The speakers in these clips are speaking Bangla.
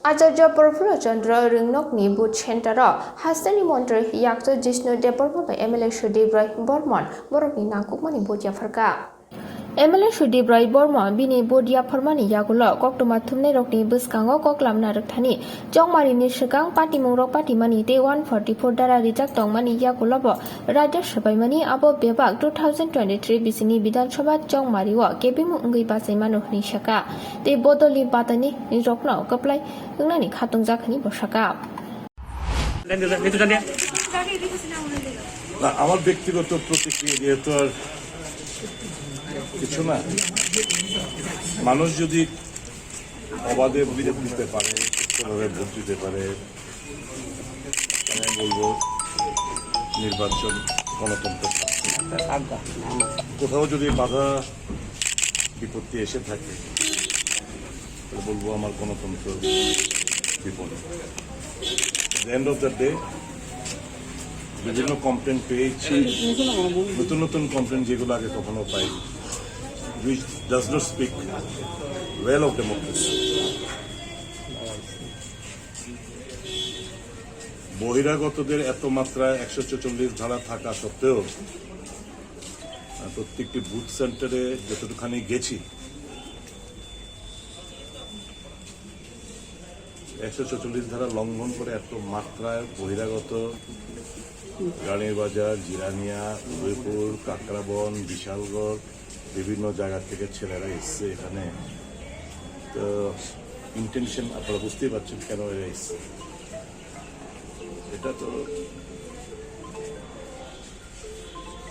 Acharya Prafula Chandra Ringnokni Boot Center Hastani Montre Yakto Jishnu Department by MLA Shudev Rai Bormon Borokni Nakukmani Botia Farka. MLA Shudev Rai Bormon Bini Bodia Farmani Yagula Koktuma Tumne Rokni Buskango Koklam Naraktani Jongmari Nishikang Pati Murok Pati Mani Day 144 Dara Rijak Tongmani Yakulabo Raja Shabaimani Abo Bebak 2023 Bisini Bidan Shabat Jongmariwa Kebimu Ungi Basimanu Nishaka They Bodoli Batani Nirokno Kaplai Nani Katung Zakani Boshaka. আমার ব্যক্তিগত প্রতিক্রিয়া যেহেতু আর কিছু না, মানুষ যদি অবাধে ভোট দিতে পারে, সুষ্ঠুভাবে ভোট দিতে পারে, আমি বলবো নির্বাচন গণতন্ত্র। কোথাও যদি বাধা বিপত্তি এসে থাকে তাহলে বলবো আমার গণতন্ত্র বিপদে। এন্ড অফ দ্য ডে বিভিন্ন কমপ্লেন পেয়েছি, নতুন নতুন কমপ্লেন যেগুলো আগে কখনো পাই, which does not speak well of democracy. বহিরাগতদের এত মাত্রায় 144 ধারা থাকা সত্ত্বেও প্রত্যেকটি বুথ সেন্টারে যতটুখানি গেছি 144 ধারা লঙ্ঘন করে এত মাত্রায় বহিরাগত রানীর বাজার, জিরানিয়া, উদয়পুর, কাকরাবন, বিশালগড় বিভিন্ন জায়গা থেকে ছেলেরা এসছে এখানে। তো ইন্টেনশন আপনারা বুঝতেই পারছেন কেন এরা এসছে। এটা তো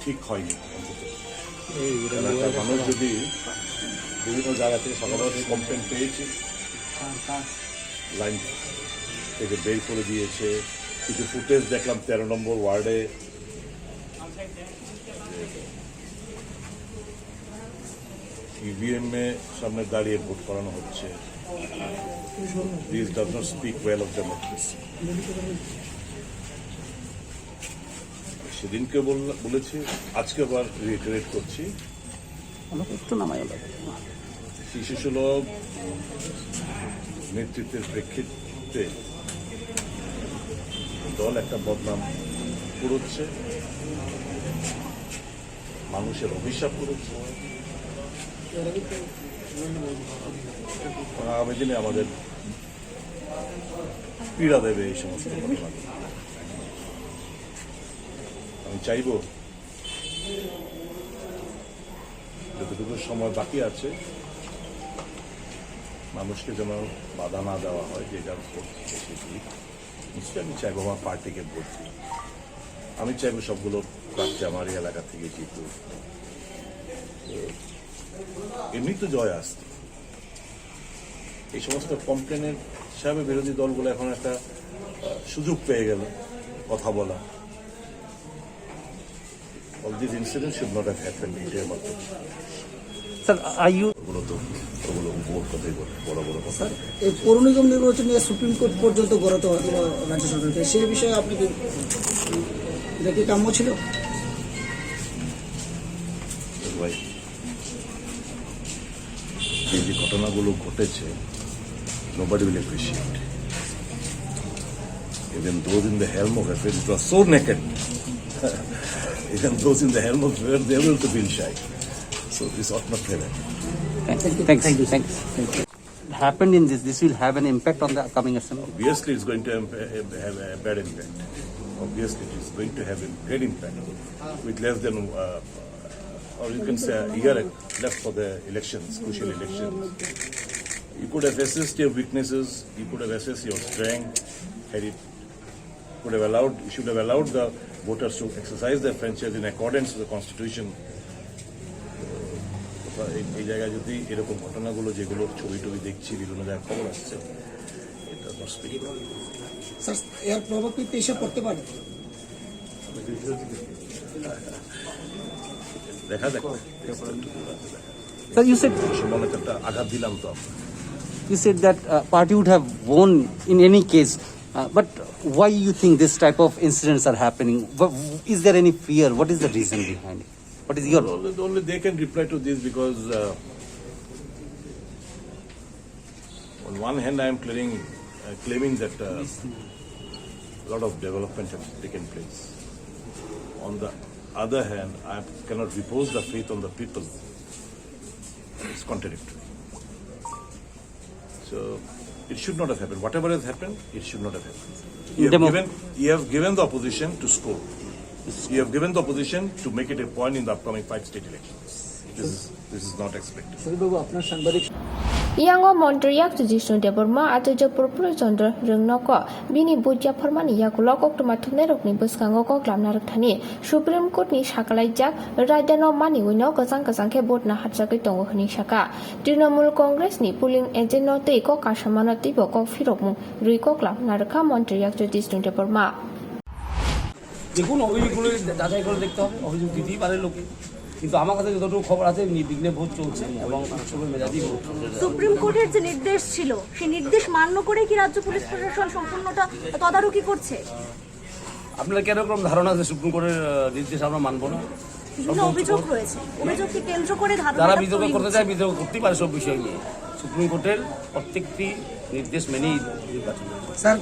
ঠিক হয়নি। মানুষ যদি বিভিন্ন জায়গা থেকে সকালে কমপ্লেন পেয়েছি, লাইন থেকে বের করে দিয়েছে। কিছু ফুটেজ দেখলাম 13 নম্বর ওয়ার্ডে ইভিএম এ সামনে দাঁড়িয়ে ভোট করানো হচ্ছে। This does not speak well of democracy. সেদিনকে বলেছি, আজকে আবার রিটারেট করছি, শিশুসুলভ নেতৃত্বের প্রেক্ষিতে দল একটা বদনাম করছে, মানুষের অভিশাপ করেছে। আগামী দিনে আমাদের পীড়া দেবে এই সমস্ত ঘটনা। আমি চাইব যতটুকু সময় বাকি আছে মানুষকে যেন বাধা না দেওয়া হয়, যে যার ভোট নিশ্চয়ই আমি চাইবো আমার পার্টিকে ভোট দিই। আমি চাইবো সবগুলো প্রার্থী আমার এই এলাকা থেকে জিতুক। এমনি তো জয় আসছে। এই সমস্ত কমপ্লেনের হিসাবে বিরোধী দলগুলো এখন একটা সুযোগ পেয়ে গেল কথা বলা। All these incidents should not have happened in India. Sir, are you? Sir, এই পৌর নিগম নির্বাচন নিয়ে সুপ্রিম কোর্ট পর্যন্ত গড়াতে রাজ্য সরকারকে, সেই বিষয়ে আপনি কি এটা কি কাম্য ছিল? যে ঘটনাগুলো ঘটেছে, nobody will appreciate. Even those in the helm of affairs were so naked. Even those in the helm of affairs, they will to feel shy. So this ought not happen. Thanks. Happened in this will have an impact on the upcoming assembly. Obviously, it's going to have a bad impact. Obviously, it is going to have a great impact with less than, or you can say, a year left for the elections, crucial elections. You could have assessed your weaknesses. You could have assessed your strength. You should have allowed the voters to exercise their franchise in accordance with the Constitution. এই জায়গায় যদি এরকম ঘটনাগুলো যেগুলো ছবি টবি দেখছি, বিভিন্ন জায়গায় খবর আসছে, এটা স্যার, এর প্রভাব কি এসে পড়তে পারে? দেখা যাক। Sir, you said একটা আঘাত দিলাম তো। You said that party would have won in any case, but why you think this type of incidents are happening? Is there any fear? What is the reason behind it? What is your? Only they can reply to this because on one hand I am clearing claiming that a lot of development have taken place. On the other hand, I cannot repose the faith on the people. It's contradictory. So it should not have happened. Whatever has happened, it should not have happened. You have given the opposition to score. You have given the opposition to make it a point in the upcoming 5 state elections. This is not expected. শরীফবাবু আপনার সাংবাদিক Yang Montre yak to Jishnu Deborma at the Jopur Sondra Ringnoko, Bini Budja Permani Yakulok to Matunerok Buskango Glamnaraktani, Supreme Court ni Shakalai Jack, Radano money we know Kazanke Bot Nahatsakito Nishaka. Dinamul Congress ni pulling agent no take Kashamana Tipo Firomu, Rico Club, Naraka Montre yak to Jishnu Deborma. দেখুন অভিযোগগুলো যাচাই করে দেখতে হবে, অভিযোগ দিতেই পারে লোকে, কিন্তু আমার কাছে যতটুকু খবর আছে নির্বিঘ্নে ভোট চলছে এবং উৎসবের মেজাজেই ভোট চলছে। সুপ্রিম কোর্টের যে নির্দেশ ছিল সেই নির্দেশ মান্য করে কি রাজ্য পুলিশ প্রশাসন সম্পূর্ণটা তদারকি করছে? আপনার কেন রকম ধারণা যে সুপ্রিম কোর্টের নির্দেশ আমরা মানবো না? বিভিন্ন অভিযোগ রয়েছে, অভিযোগকে কেন্দ্র করে যারা বিতর্ক করতে চায় বিতর্ক করতেই পারে সব বিষয় নিয়ে। সুপ্রিম কোর্টের প্রত্যেকটি নির্দেশ মেনেই নির্বাচন। স্যার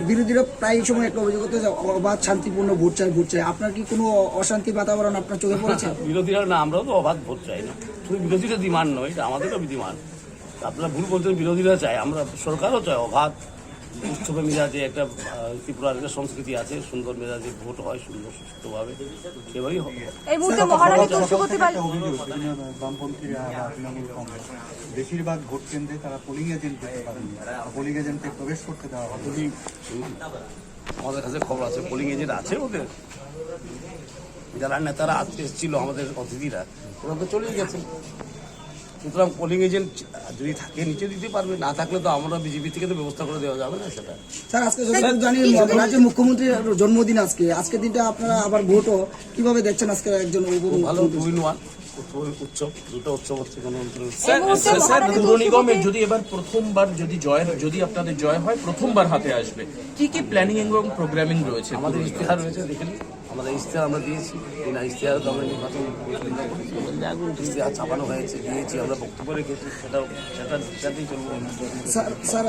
বিরোধীরা প্রায় সময় একটা অভিযোগ করতে অবাধ শান্তিপূর্ণ ভোট চাই। আপনার কি কোনো অশান্তি বাতাবরণ আপনার চোখে পড়েছে? বিরোধীরা না, আমরাও তো অবাধ ভোট চাই না, শুধু বিরোধীরা ডিমান্ড নয়, এটা আমাদেরও ডিমান্ড। আপনারা ভুল বলছেন, বিরোধীরা চায়, আমরা সরকারও চায় অবাধ উৎসবে মেজাজে একটা ত্রিপুরার একটা সংস্কৃতি আছে, সুন্দর মেজাজে ভোট হয় সুন্দর সুস্থভাবে, সেভাবেই হবে। এই মুহূর্তে মহারানী তুলসীবতী বাড়ি বামপন্থীরা বা তৃণমূল কংগ্রেস বেশিরভাগ ভোট কেন্দ্রে তারা পোলিং এজেন্ট দিতে পারেনি, পোলিং এজেন্টকে প্রবেশ করতে দেওয়া হবে। আমাদের কাছে খবর আছে পোলিং এজেন্ট আছে ওদের, যারা নেতারা আজকে এসেছিল আমাদের অতিথিরা, ওরা তো চলেই গেছে। সুতরাং পোলিং এজেন্ট যদি থাকে নিচে দিতে পারবে, না থাকলে তো আমরা বিজেপি থেকে তো ব্যবস্থা করে দেওয়া যাবে না সেটা। স্যার আজকে জানি রাজ্যের মুখ্যমন্ত্রীর জন্মদিন আজকে দিনটা আপনারা আবার ভোটও কিভাবে দেখছেন? আজকে একজন ভালো 2-in-1 উৎসব, দুটো উৎসব হচ্ছে গণতন্ত্র। স্যার পৌর নিগমের যদি এবার প্রথমবার যদি আপনাদের জয় হয়, প্রথমবার হাতে আসবে, কি কি প্ল্যানিং এবং প্রোগ্রামিং রয়েছে? আমাদের ইশতেহার রয়েছে, দেখে নিন, আমাদের ইশতেহার আমরা দিয়েছি, বিনা ইশতেহার তো আমরা নির্বাচন ইশতেহার ছাপানো হয়েছে, দিয়েছি, আমরা বক্তব্য রেখেছি, সেটাতেই চলবো। স্যার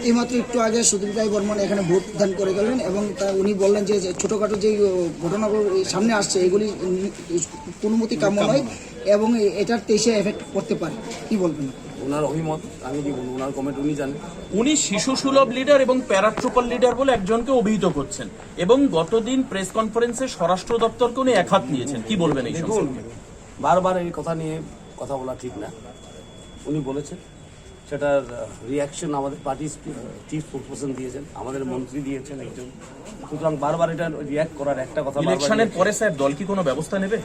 এইমাত্র একটু আগে সুদীপ রায় বর্মন এখানে ভোট দান করে গেলেন এবং উনি বললেন যে ছোটখাটো যে ঘটনাগুলো সামনে আসছে এগুলি কোনো মতে কাম্য নয় এবং এটার 23-এ এফেক্ট করতে পারে, কি বলবেন? ওনার অভিমত আমি কি বলবো, ওনার কমেন্ট উনি জানেন। উনি শিশু সুলভ লিডার এবং প্যারাট্রোপাল লিডার বলে একজনকে অভিহিত করছেন এবং গতদিন প্রেস কনফারেন্সে স্বরাষ্ট্র দপ্তরকে উনি একহাত নিয়েছেন, কি বলবেন এই সম্পর্কে? বারবার এই কথা নিয়ে কথা বলা ঠিক না, উনি বলেছেন, সেটার রিয়াকশন আমাদের পার্টি চিফ স্পোকসপারসন দিয়েছেন, আমাদের মন্ত্রী দিয়েছেন একজন। সুতরাং বারবার এটা রিয়াক্ট করার একটা কথা। ইলেকশনের পরে স্যার দল কি কোনো ব্যবস্থা নেবে?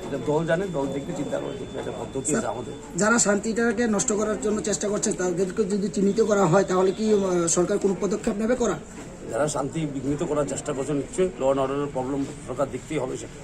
এটা দল জানে, দল দেখবে, চিন্তা করে দেখবে, এটা পদ্ধতি আছে আমাদের। যারা শান্তিটাকে নষ্ট করার জন্য চেষ্টা করছে তাদেরকে যদি চিহ্নিত করা হয় তাহলে কি সরকার কোনো পদক্ষেপ নেবে করা? যারা শান্তি বিঘ্নিত করার চেষ্টা করছে নিশ্চয়ই ল অ্যান্ড অর্ডারের প্রবলেম সরকার দেখতেই হবে সেটা।